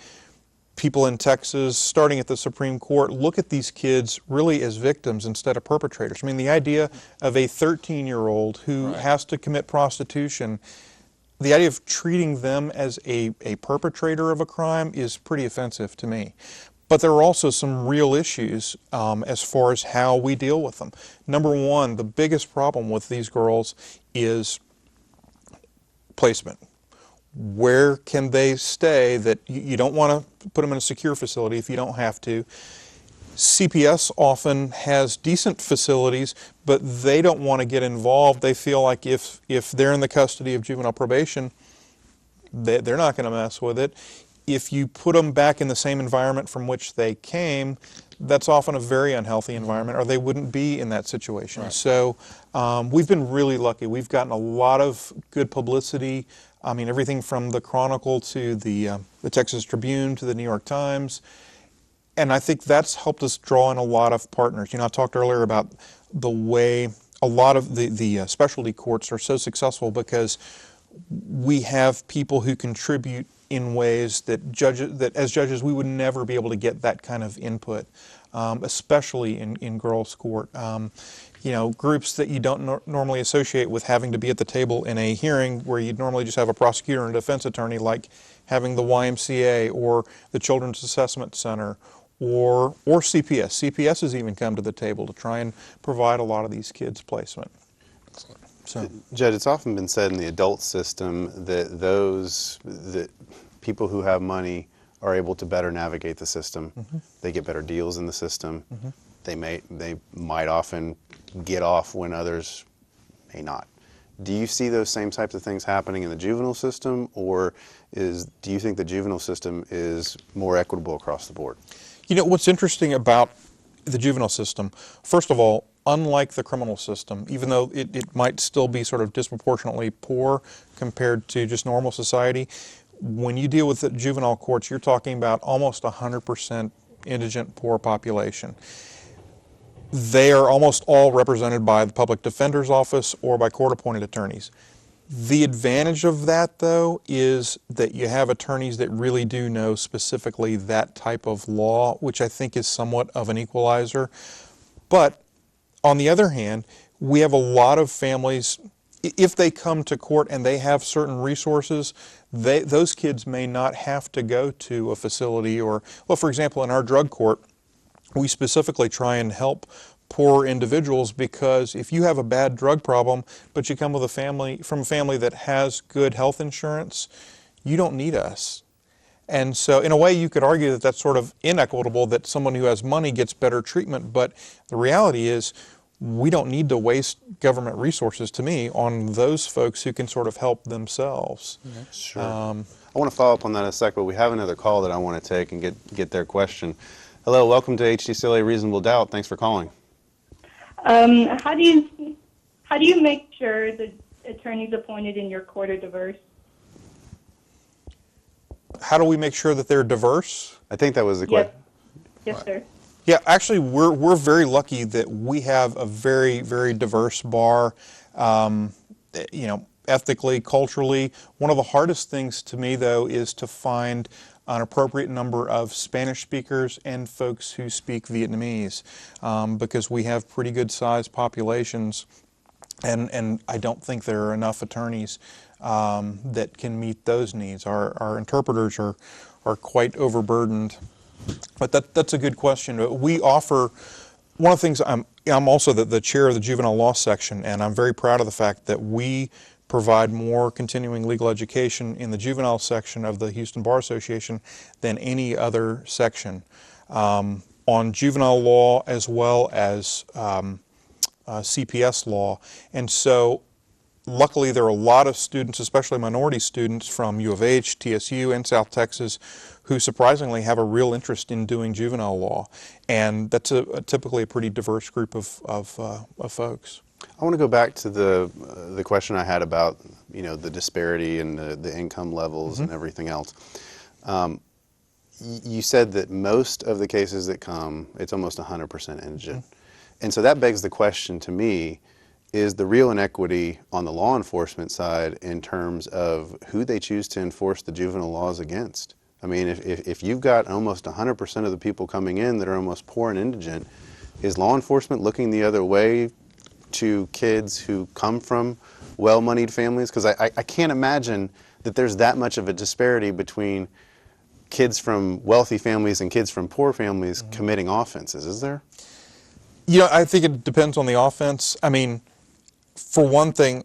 people in Texas, starting at the Supreme Court, look at these kids really as victims instead of perpetrators. I mean, the idea of a 13-year-old who has to commit prostitution, the idea of treating them as a perpetrator of a crime is pretty offensive to me. But there are also some real issues as far as how we deal with them. Number one, the biggest problem with these girls is placement. Where can they stay? That you don't want to put them in a secure facility if you don't have to. CPS often has decent facilities, but they don't want to get involved. They feel like if they're in the custody of juvenile probation, they're not going to mess with it. If you put them back in the same environment from which they came, that's often a very unhealthy environment, or they wouldn't be in that situation. Right. So we've been really lucky. We've gotten a lot of good publicity. I mean, everything from the Chronicle to the Texas Tribune to the New York Times. And I think that's helped us draw in a lot of partners. I talked earlier about the way a lot of the specialty courts are so successful because we have people who contribute in ways that as judges we would never be able to get that kind of input, especially in girls' court. Groups that you don't normally associate with having to be at the table in a hearing where you'd normally just have a prosecutor and a defense attorney, like having the YMCA or the Children's Assessment Center or CPS. CPS has even come to the table to try and provide a lot of these kids placement. So, Jed, it's often been said in the adult system that people who have money are able to better navigate the system. Mm-hmm. They get better deals in the system. Mm-hmm. They might often get off when others may not. Do you see those same types of things happening in the juvenile system, or do you think the juvenile system is more equitable across the board? What's interesting about the juvenile system, first of all, unlike the criminal system, even though it might still be sort of disproportionately poor compared to just normal society, when you deal with the juvenile courts, you're talking about almost 100% indigent poor population. They are almost all represented by the public defender's office or by court-appointed attorneys. The advantage of that, though, is that you have attorneys that really do know specifically that type of law, which I think is somewhat of an equalizer. But on the other hand, we have a lot of families, if they come to court and they have certain resources, those kids may not have to go to a facility or, well, for example, in our drug court, we specifically try and help poor individuals, because if you have a bad drug problem, but you come with from a family that has good health insurance, you don't need us. And so in a way you could argue that that's sort of inequitable, that someone who has money gets better treatment, but the reality is we don't need to waste government resources, to me, on those folks who can sort of help themselves. Sure. I want to follow up on that in a sec, but we have another call that I want to take and get their question. Hello, welcome to HCCLA Reasonable Doubt. Thanks for calling. How do you make sure the attorneys appointed in your court are diverse? How do we make sure that they're diverse? I think that was the question. Yes, sir. Yeah, actually, we're very lucky that we have a very, very diverse bar. Ethically, culturally. One of the hardest things to me, though, is to find an appropriate number of Spanish speakers and folks who speak Vietnamese, because we have pretty good sized populations, and I don't think there are enough attorneys that can meet those needs. Our interpreters are quite overburdened. But that's a good question. We offer, one of the things, I'm also the chair of the juvenile law section, and I'm very proud of the fact that we provide more continuing legal education in the juvenile section of the Houston Bar Association than any other section, on juvenile law as well as CPS law. And so luckily there are a lot of students, especially minority students from U of H, TSU, and South Texas, who surprisingly have a real interest in doing juvenile law. And that's typically a pretty diverse group of folks. I want to go back to the question I had about the disparity and the income levels and everything else. You said that most of the cases that come, it's almost 100% indigent. And so that begs the question to me, is the real inequity on the law enforcement side in terms of who they choose to enforce the juvenile laws against? I mean, if you've got almost 100% of the people coming in that are almost poor and indigent, is law enforcement looking the other way to kids who come from well-moneyed families? Because I can't imagine that there's that much of a disparity between kids from wealthy families and kids from poor families committing offenses, is there? I think it depends on the offense. I mean, for one thing,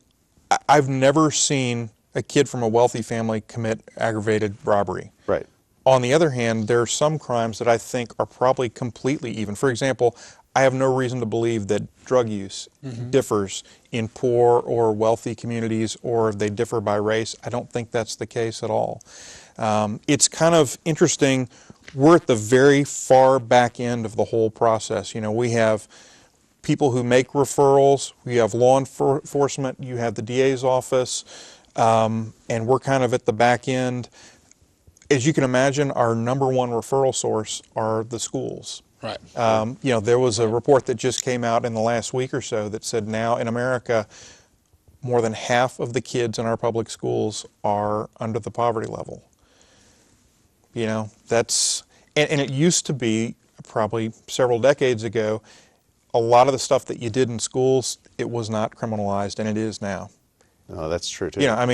I've never seen a kid from a wealthy family commit aggravated robbery. Right. On the other hand, there are some crimes that I think are probably completely even. For example, I have no reason to believe that drug use differs in poor or wealthy communities, or they differ by race. I don't think that's the case at all. It's kind of interesting. We're at the very far back end of the whole process. We have people who make referrals, we have law enforcement, you have the DA's office, and we're kind of at the back end. As you can imagine, our number one referral source are the schools. Right. There was a report that just came out in the last week or so that said now in America, more than half of the kids in our public schools are under the poverty level. That's, and it used to be, probably several decades ago, a lot of the stuff that you did in schools, it was not criminalized, and it is now. Oh, that's true too. How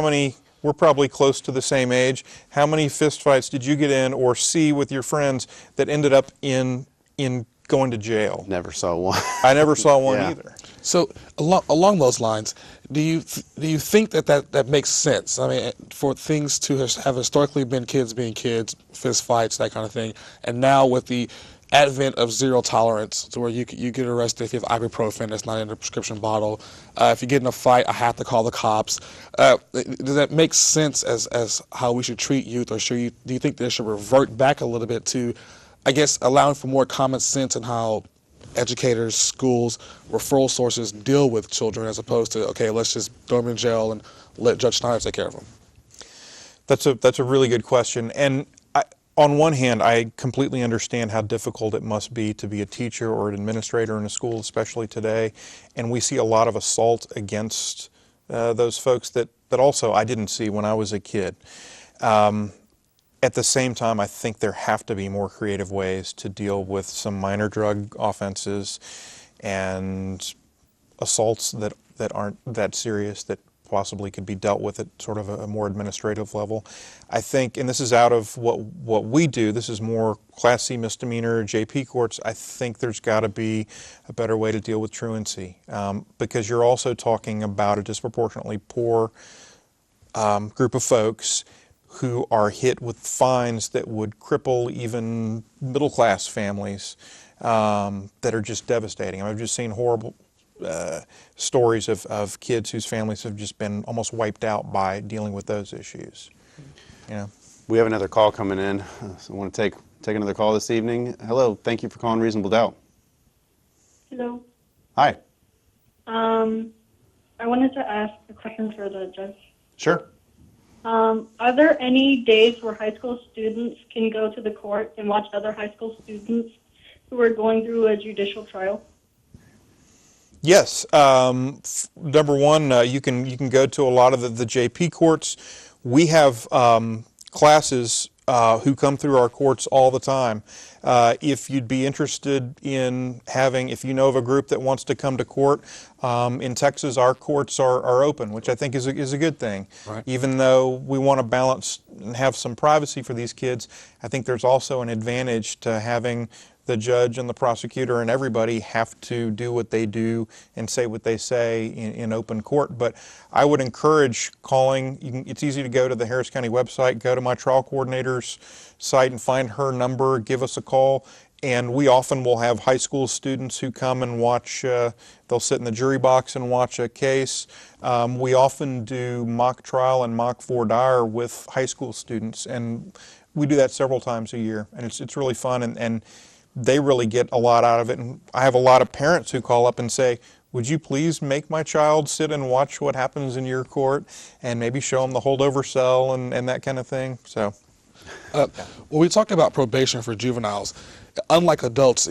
many, we're probably close to the same age, how many fistfights did you get in or see with your friends that ended up in going to jail? Never saw one. I never saw one either. So along those lines, do you think that makes sense? I mean, for things to have historically been kids being kids, fist fights, that kind of thing, and now with the advent of zero tolerance, to where you get arrested if you have ibuprofen that's not in a prescription bottle, if you get in a fight, I have to call the cops. Does that make sense as how we should treat youth, or do you think they should revert back a little bit to, I guess, allowing for more common sense in how educators, schools, referral sources deal with children, as opposed to, okay, let's just throw them in jail and let Judge Schneider take care of them? That's a really good question. And on one hand, I completely understand how difficult it must be to be a teacher or an administrator in a school, especially today. And we see a lot of assault against those folks that also I didn't see when I was a kid. At the same time, I think there have to be more creative ways to deal with some minor drug offenses and assaults that aren't that serious, that possibly could be dealt with at sort of a more administrative level. I think, and this is out of what we do, this is more Class C misdemeanor, JP courts. I think there's got to be a better way to deal with truancy, because you're also talking about a disproportionately poor group of folks who are hit with fines that would cripple even middle-class families, that are just devastating. I've just seen horrible stories of kids whose families have just been almost wiped out by dealing with those issues. We have another call coming in, so I want to take another call this evening. Hello, thank you for calling Reasonable Doubt. Hello. Hi. I wanted to ask a question for the judge. Sure. Are there any days where high school students can go to the court and watch other high school students who are going through a judicial trial? Yes. Number one, you can go to a lot of the JP courts. We have classes who come through our courts all the time. If you'd be interested in having, if you know of a group that wants to come to court, in Texas our courts are open, which I think is a good thing. Right. Even though we want to balance and have some privacy for these kids, I think there's also an advantage to having the judge and the prosecutor and everybody have to do what they do and say what they say in open court. But I would encourage calling. It's easy to go to the Harris County website, go to my trial coordinator's site and find her number, give us a call. And we often will have high school students who come and watch, they'll sit in the jury box and watch a case. We often do mock trial and mock voir dire with high school students, and we do that several times a year. And it's really fun, and they really get a lot out of it. And I have a lot of parents who call up and say, would you please make my child sit and watch what happens in your court, and maybe show them the holdover cell and that kind of thing. So, When we talk about probation for juveniles, unlike adults,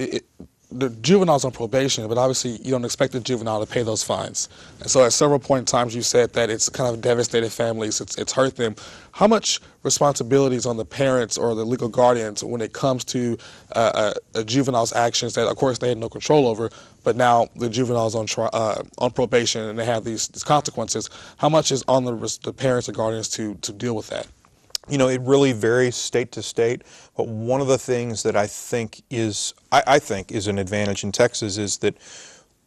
the juvenile's on probation, but obviously you don't expect the juvenile to pay those fines. And so at several point in times you said that it's kind of devastated families, it's hurt them. How much responsibility is on the parents or the legal guardians when it comes to a juvenile's actions that of course they had no control over, but now the juvenile's on probation and they have these consequences? How much is on the parents or guardians to deal with that? You know, it really varies state to state, but one of the things that I think is an advantage in Texas is that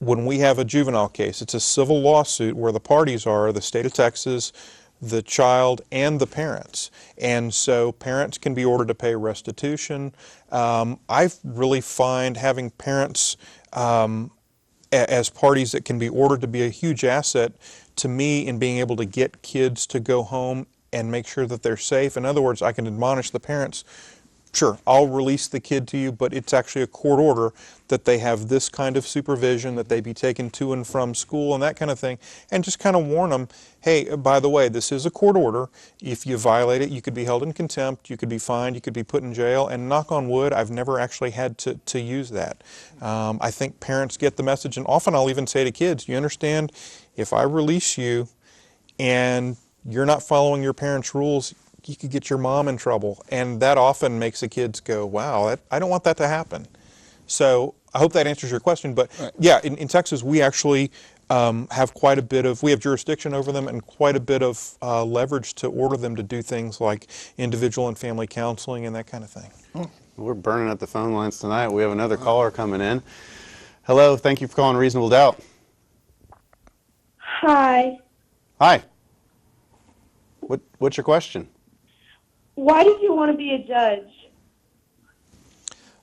when we have a juvenile case, it's a civil lawsuit where the parties are the state of Texas, the child, and the parents. And so parents can be ordered to pay restitution. I really find having parents as parties that can be ordered to be a huge asset to me in being able to get kids to go home and make sure that they're safe. In other words, I can admonish the parents, sure, I'll release the kid to you, but it's actually a court order that they have this kind of supervision, that they be taken to and from school and that kind of thing, and just kind of warn them, hey, by the way, this is a court order. If you violate it, you could be held in contempt, you could be fined, you could be put in jail, and knock on wood, I've never actually had to use that. I think parents get the message, and often I'll even say to kids, you understand, if I release you and you're not following your parents' rules, you could get your mom in trouble. And that often makes the kids go, wow, I don't want that to happen. So I hope that answers your question. But yeah, in Texas, we actually have quite a bit of, we have jurisdiction over them and quite a bit of leverage to order them to do things like individual and family counseling and that kind of thing. Oh, we're burning up the phone lines tonight. We have another caller coming in. Hello, thank you for calling Reasonable Doubt. Hi. Hi. What's your question? Why did you want to be a judge?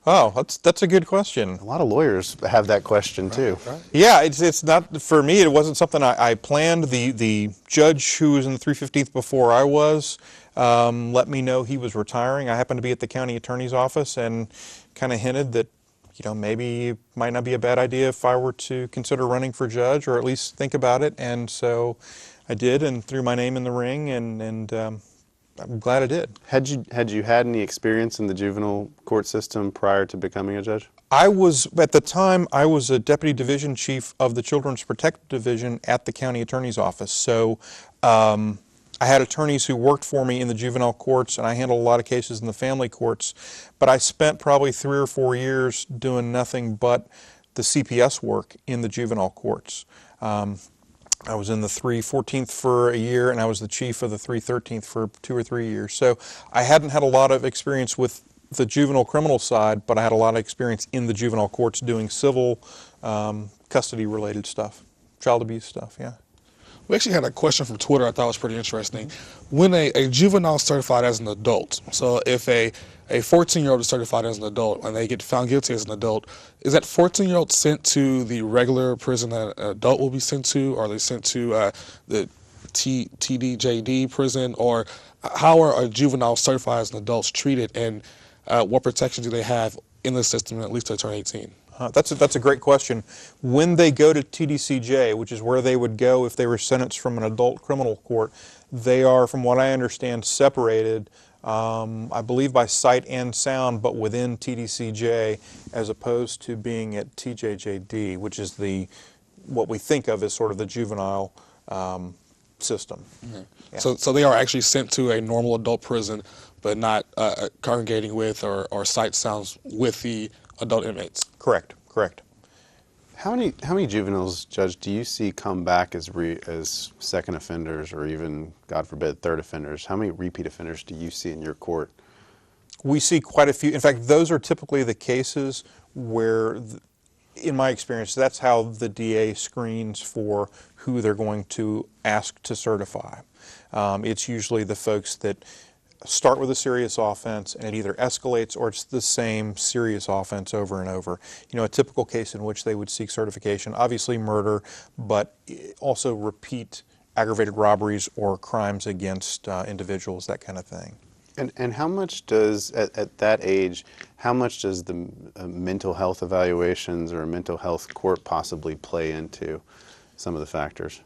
Oh, that's a good question. A lot of lawyers have that question too. Right. Yeah, it's not, for me, it wasn't something I planned. The judge who was in the 315th before I was let me know he was retiring. I happened to be at the county attorney's office and kind of hinted that, you know, maybe it might not be a bad idea if I were to consider running for judge, or at least think about it. And so I did, and threw my name in the ring, and I'm glad I did. Had you had any experience in the juvenile court system prior to becoming a judge? I was, at the time, I was a deputy division chief of the Children's Protective Division at the county attorney's office. So I had attorneys who worked for me in the juvenile courts, and I handled a lot of cases in the family courts. But I spent probably 3 or 4 years doing nothing but the CPS work in the juvenile courts. I was in the 314th for a year, and I was the chief of the 313th for 2 or 3 years. So I hadn't had a lot of experience with the juvenile criminal side, but I had a lot of experience in the juvenile courts doing civil custody-related stuff, child abuse stuff, yeah. We actually had a question from Twitter I thought was pretty interesting. When a juvenile is certified as an adult, so if a 14-year-old is certified as an adult and they get found guilty as an adult, is that 14-year-old sent to the regular prison that an adult will be sent to? Or are they sent to the TDJD prison? Or how are juveniles certified as an adults treated, and what protections do they have in the system at least to turn 18? That's a great question. When they go to TDCJ, which is where they would go if they were sentenced from an adult criminal court, they are, from what I understand, separated, I believe by sight and sound, but within TDCJ, as opposed to being at TJJD, which is what we think of as sort of the juvenile system. Mm-hmm. Yeah. So they are actually sent to a normal adult prison, but not congregating with or sight sounds with the adult inmates. Correct. How many juveniles, Judge, do you see come back as second offenders, or even, God forbid, third offenders? How many repeat offenders do you see in your court? We see quite a few. In fact, those are typically the cases where, in my experience, that's how the DA screens for who they're going to ask to certify. It's usually the folks that start with a serious offense and it either escalates or it's the same serious offense over and over. You know, a typical case in which they would seek certification, obviously murder, but also repeat aggravated robberies or crimes against individuals, that kind of thing. And how much does, at that age, how much does the mental health evaluations or a mental health court possibly play into some of the factors?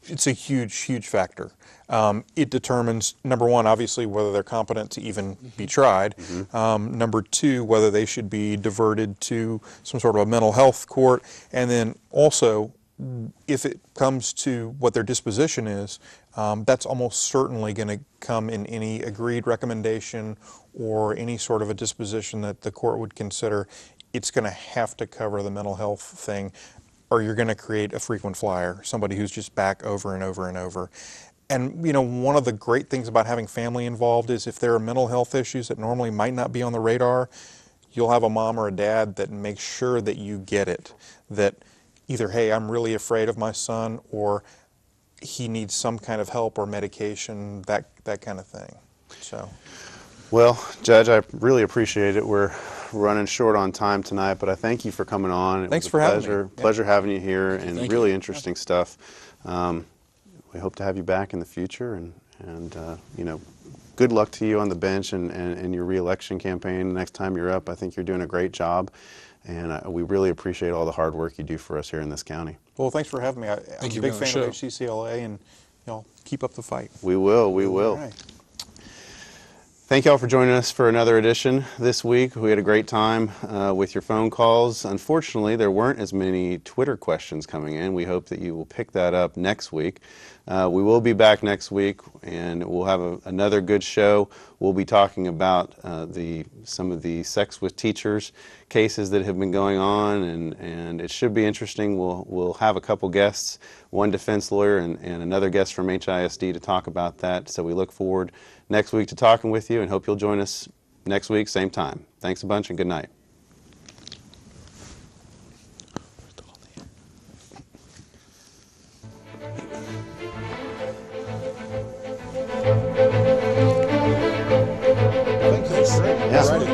It's a huge factor. It determines, number one, obviously, whether they're competent to even be tried. Mm-hmm. Number two, whether they should be diverted to some sort of a mental health court. And then also, if it comes to what their disposition is, that's almost certainly going to come in any agreed recommendation or any sort of a disposition that the court would consider. It's going to have to cover the mental health thing, or you're going to create a frequent flyer, somebody who's just back over and over and over. And, you know, one of the great things about having family involved is if there are mental health issues that normally might not be on the radar, you'll have a mom or a dad that makes sure that you get it. That either, hey, I'm really afraid of my son, or he needs some kind of help or medication, that kind of thing. So, well, Judge, I really appreciate it. We're running short on time tonight, but I thank you for coming on. Thanks for having me. Pleasure having you here, and Thank really you. Interesting stuff. We hope to have you back in the future, and you know, good luck to you on the bench and your re-election campaign next time you're up. I think you're doing a great job, and we really appreciate all the hard work you do for us here in this county. Well, thanks for having me. I'm a you big for the fan of show. HCCLA, and y'all keep up the fight. We will. All right. Thank y'all for joining us for another edition this week. We had a great time with your phone calls. Unfortunately, there weren't as many Twitter questions coming in. We hope that you will pick that up next week. We will be back next week, and we'll have another good show. We'll be talking about some of the sex with teachers cases that have been going on, and it should be interesting. We'll have a couple guests, one defense lawyer and another guest from HISD to talk about that. So we look forward next week to talking with you, and hope you'll join us next week, same time. Thanks a bunch, and good night. Thanks. Yeah.